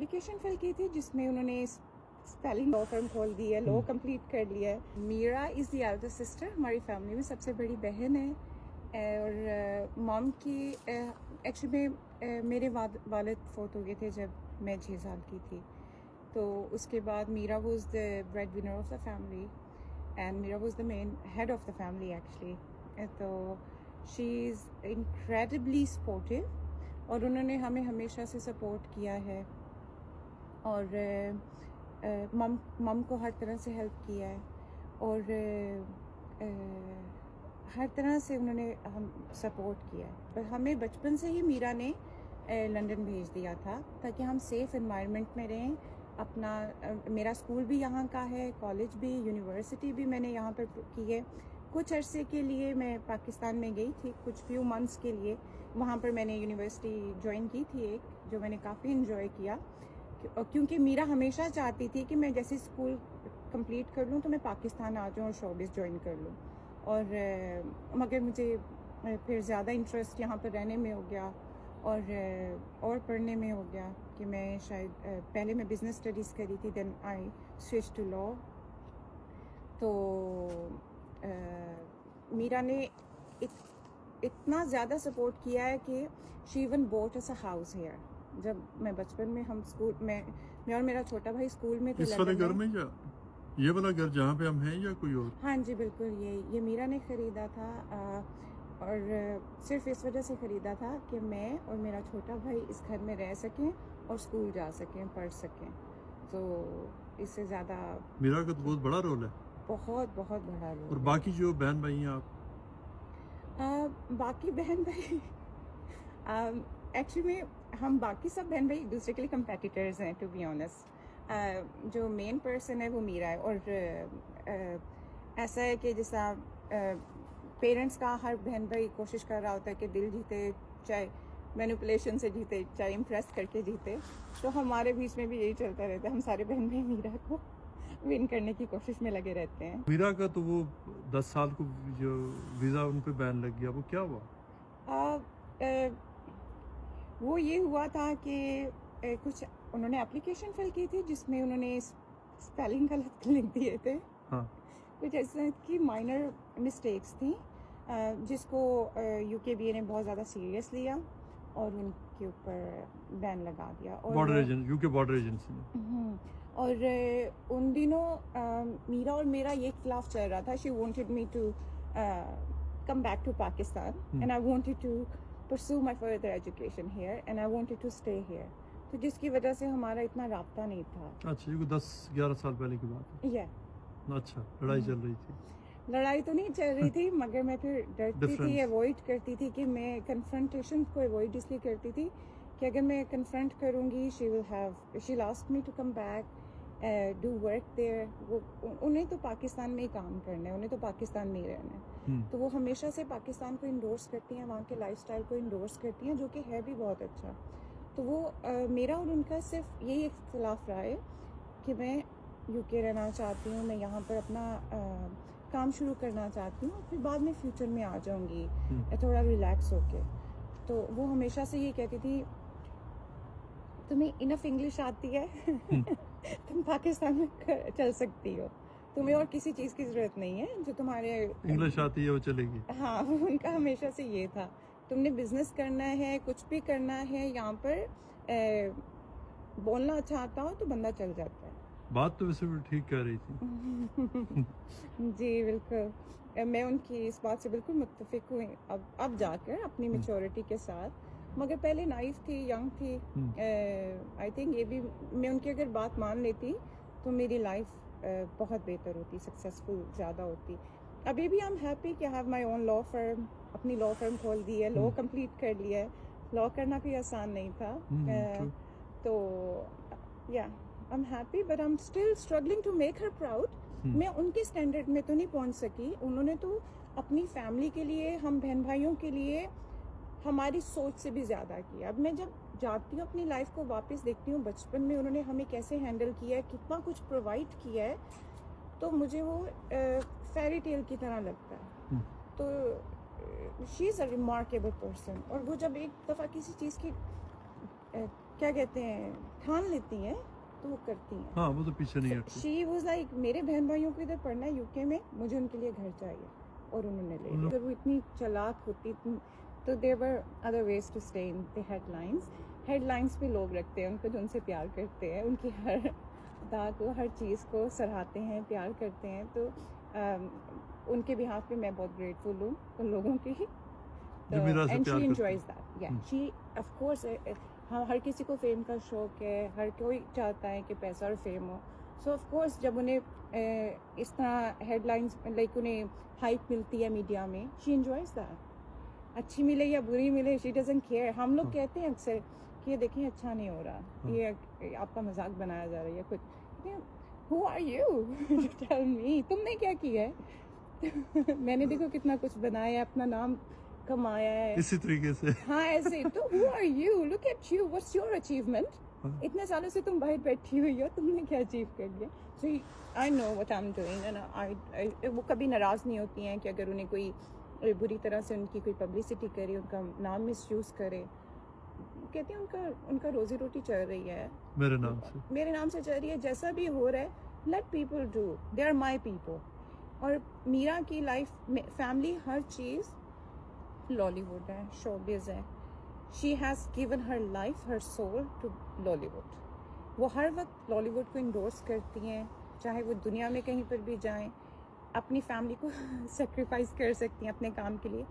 Application fill की थी जिसमें उन्होंने स्पेलिंग लॉ फर्म खोल दी है, लॉ कंप्लीट कर लिया है। Meera is the elder sister, हमारी फैमिली में सबसे बड़ी बहन है। और मॉम की एक्चुअली में मेरे वालिद फोत हो गए थे जब मैं 6 साल की थी। तो उसके बाद Meera was the bread winner of the family and Meera was the main head of the family actually. तो शी इज़ इनक्रेडिबली सपोर्टिव और उन्होंने हमें हमेशा से सपोर्ट किया है और मम को हर तरह से हेल्प किया है और हर तरह से उन्होंने हम सपोर्ट किया है। पर हमें बचपन से ही मीरा ने लंदन भेज दिया था ताकि हम सेफ़ एनवायरनमेंट में रहें। अपना मेरा स्कूल भी यहाँ का है, कॉलेज भी, यूनिवर्सिटी भी मैंने यहाँ पर की है। कुछ अरसे के लिए मैं पाकिस्तान में गई थी, कुछ फ्यू मंथ्स के लिए। वहाँ पर मैंने यूनिवर्सिटी ज्वाइन की थी एक, जो मैंने काफ़ी इन्जॉय किया क्योंकि मीरा हमेशा चाहती थी कि मैं जैसे स्कूल कंप्लीट कर लूँ तो मैं पाकिस्तान आ जाऊँ और शोबिस ज्वाइन कर लूँ। मगर मुझे फिर ज़्यादा इंटरेस्ट यहाँ पर रहने में हो गया और पढ़ने में हो गया कि मैं शायद पहले मैं बिज़नेस स्टडीज़ करी थी, then I switch to law. तो मीरा ने इतना ज़्यादा सपोर्ट किया है कि she even bought us a house here. जब मैं बचपन में हम स्कूल में, मैं और मेरा छोटा भाई स्कूल में थे। इस वाले घर में या ये वाला घर जहाँ पे हम हैं या कोई और? हाँ जी बिल्कुल, ये मीरा ने ख़रीदा था और सिर्फ इस वजह से ख़रीदा था कि मैं और मेरा छोटा भाई इस घर में रह सकें और स्कूल जा सकें, पढ़ सकें। तो इससे ज़्यादा मीरा का तो बहुत बड़ा रोल है। बहुत बहुत बड़ा रोल। और बाकी जो बहन भाई हैं आप? बाकी बहन भाई एक्चुअली हम बाकी सब बहन भाई एक दूसरे के लिए कंपेटिटर्स हैं, टू बी ऑनेस्ट। जो मेन पर्सन है वो मीरा है और ऐसा है कि जैसा पेरेंट्स का हर बहन भाई कोशिश कर रहा होता है कि दिल जीते, चाहे मैनिपुलेशन से जीते, चाहे इम्प्रेस करके जीते। तो हमारे बीच में भी यही चलता रहता है, हम सारे बहन भाई मीरा को विन करने की कोशिश में लगे रहते हैं। मीरा का तो वो 10 साल को जो वीज़ा उन पे बैन लग गया, वो क्या हुआ? वो ये हुआ था कि कुछ उन्होंने एप्लीकेशन फिल की थी जिसमें उन्होंने स्पेलिंग गलत लिख दिए थे। हाँ। कुछ ऐसा की माइनर मिस्टेक्स थी जिसको UKBA ने बहुत ज़्यादा सीरियस लिया और उनके ऊपर बैन लगा दिया। और border agency, UK border agency ने। और उन दिनों मीरा और मेरा ये खिलाफ चल रहा था। She wanted me to come back to Pakistan and I wanted to pursue my further education here and I wanted to stay here। तो जिसकी वजह से हमारा इतना राब्ता नहीं था। अच्छा, ये 10-11 साल पहले की बात है। अच्छा, लड़ाई चल रही थी? लड़ाई तो नहीं चल रही थी मगर मैं फिर डरती थी, अवॉइड करती थी कि मैं कन्फ्रंटेशन को अवॉइड इसलिए करती थी कि अगर मैं कन्फ्रंट करूँगी she'll ask me to come back, do work there. वो उन्हें तो पाकिस्तान में ही काम करना है, उन्हें तो पाकिस्तान में ही रहना है। तो वो हमेशा से पाकिस्तान को इंडोर्स करती हैं, वहाँ के लाइफस्टाइल को इंडोर्स करती हैं, जो कि है भी बहुत अच्छा। तो वो मेरा और उनका सिर्फ यही इख्तिलाफ रहा है कि मैं UK रहना चाहती हूँ, मैं यहाँ पर अपना काम शुरू करना चाहती हूँ, फिर बाद में फ्यूचर में आ जाऊँगी थोड़ा रिलैक्स होके। तो वो हमेशा से ये कहती थी तुम्हें इनफ इंग्लिश आती है तुम पाकिस्तान में चल सकती हो, तुम्हें और किसी चीज़ की ज़रूरत नहीं है, जो तुम्हारे इंग्लिश आती है वो चलेगी। हाँ, उनका हमेशा से ये था, तुमने बिजनेस करना है, कुछ भी करना है, यहाँ पर बोलना अच्छा आता हो तो बंदा चल जाता है। बात तो वैसे भी ठीक कह रही थी। जी बिल्कुल, मैं उनकी इस बात से बिल्कुल मुत्तफिक हुई अब जाकर अपनी मैच्योरिटी के साथ। मगर पहले नाइफ थी, यंग थी। आई थिंक ये भी मैं उनकी अगर बात मान लेती तो मेरी लाइफ बहुत बेहतर होती, सक्सेसफुल ज़्यादा होती। अभी भी आई एम हैप्पी कि I have my own law firm, अपनी लॉ फर्म खोल दी है, लॉ कंप्लीट कर लिया है। लॉ करना कोई आसान नहीं था। तो yeah I am happy but I am still struggling to make her proud. मैं उनके स्टैंडर्ड में तो नहीं पहुंच सकी, उन्होंने तो अपनी फैमिली के लिए, हम बहन भाइयों के लिए हमारी सोच से भी ज़्यादा किया। अब मैं जब जाती हूँ अपनी लाइफ को वापस देखती हूँ, बचपन में उन्होंने हमें कैसे हैंडल किया है, कितना कुछ प्रोवाइड किया है, तो मुझे वो फेरी टेल की तरह लगता है। तो she is a remarkable person. और वो जब एक दफ़ा किसी चीज़ की क्या कहते हैं, ठान लेती हैं तो वो करती हैं। हाँ, वो तो पीछे नहीं हटती। शी वाज लाइक मेरे बहन भाइयों को इधर पढ़ना है यूके में, मुझे उनके लिए घर चाहिए, और उन्होंने ले लिया। अगर वो इतनी चालाक होती तो there were other ways to stay in the headlines पे लोग रखते हैं उनको जो उनसे प्यार करते हैं, उनकी हर अदा को, हर चीज़ को सराहते हैं, प्यार करते हैं। तो उनके बिहाफ पे मैं बहुत ग्रेटफुल हूँ उन लोगों की। जो मेरा से एंड प्यार शी करते एंजॉयज दैट, या शी ऑफ कोर्स। हाँ, हर किसी को फेम का शौक है, हर कोई चाहता है कि पैसा और फेम हो। सो ऑफ कोर्स जब उन्हें इस तरह हेडलाइंस लाइक उन्हें हाइप मिलती है मीडिया में, शी एंजॉयज दैट। अच्छी मिले या बुरी मिले, शी डजंट केयर। हम लोग कहते हैं अक्सर कि ये देखें अच्छा नहीं हो रहा, ये आपका मजाक बनाया जा रहा है या कुछ। Who are you to tell me तुमने क्या किया है? मैंने देखो कितना कुछ बनाया है, अपना नाम कमाया है इसी तरीके से। हाँ ऐसे। तो who are you, look at you, what's your achievement? इतने सालों से तुम बाहर बैठी हुई हो, तुमने क्या अचीव कर लिया? So I know what I am doing, and वो कभी नाराज़ नहीं होती हैं कि अगर उन्हें कोई बुरी तरह से उनकी कोई पब्लिसिटी करे, उनका नाम मिसयूज़ करे। कहती हैं उनका रोजी रोटी चल रही है, मेरे नाम से चल रही है। जैसा भी हो रहा है, let people do, they are my people. और मीरा की लाइफ में फैमिली हर चीज़ लॉलीवुड है, शोबिज़ है। She has given her life, her soul to Lollywood. वो हर वक्त लॉलीवुड को इंडोर्स करती हैं, चाहे वो दुनिया में कहीं पर भी जाएं, अपनी फैमिली को सेक्रीफाइस कर सकती हैं अपने काम के लिए।